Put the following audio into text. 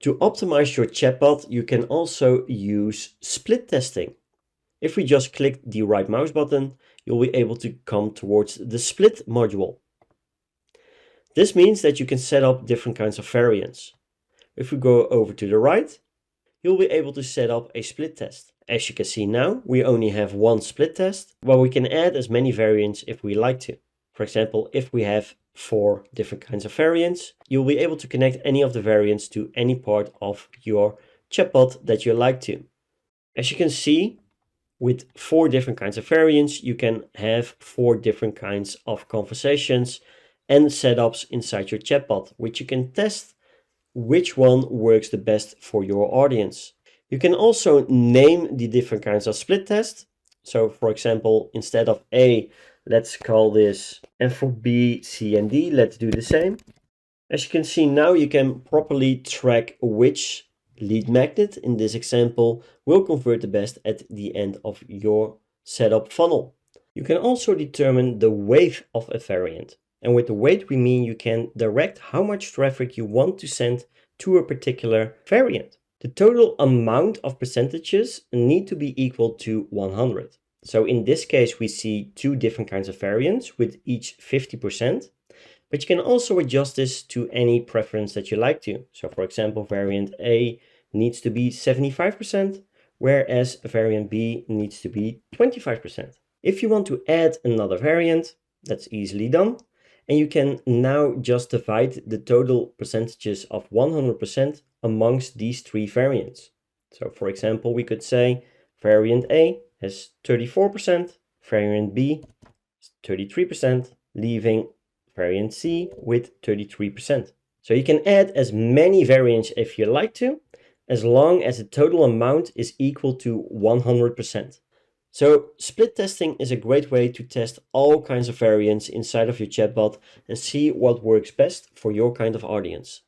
To optimize your chatbot, you can also use split testing. If we just click the right mouse button, you'll be able to come towards the split module. This means that you can set up different kinds of variants. If we go over to the right, you'll be able to set up a split test. As you can see now, we only have one split test, but we can add as many variants if we like to. For example, if we have 4 different kinds of variants, you'll be able to connect any of the variants to any part of your chatbot that you like to. As you can see, with 4 different kinds of variants, you can have 4 different kinds of conversations and setups inside your chatbot, which you can test which one works the best for your audience. You can also name the different kinds of split tests. So for example, instead of A, let's call this, and for B, C, and D, let's do the same. As you can see now, you can properly track which lead magnet in this example will convert the best at the end of your setup funnel. You can also determine the weight of a variant. And with the weight, we mean you can direct how much traffic you want to send to a particular variant. The total amount of percentages need to be equal to 100. So in this case, we see 2 different kinds of variants with each 50%, but you can also adjust this to any preference that you like to. So for example, variant A needs to be 75%, whereas variant B needs to be 25%. If you want to add another variant, that's easily done. And you can now just divide the total percentages of 100% amongst these 3 variants. So for example, we could say variant A has 34%, variant B is 33%, leaving variant C with 33%. So you can add as many variants if you like to, as long as the total amount is equal to 100%. So split testing is a great way to test all kinds of variants inside of your chatbot and see what works best for your kind of audience.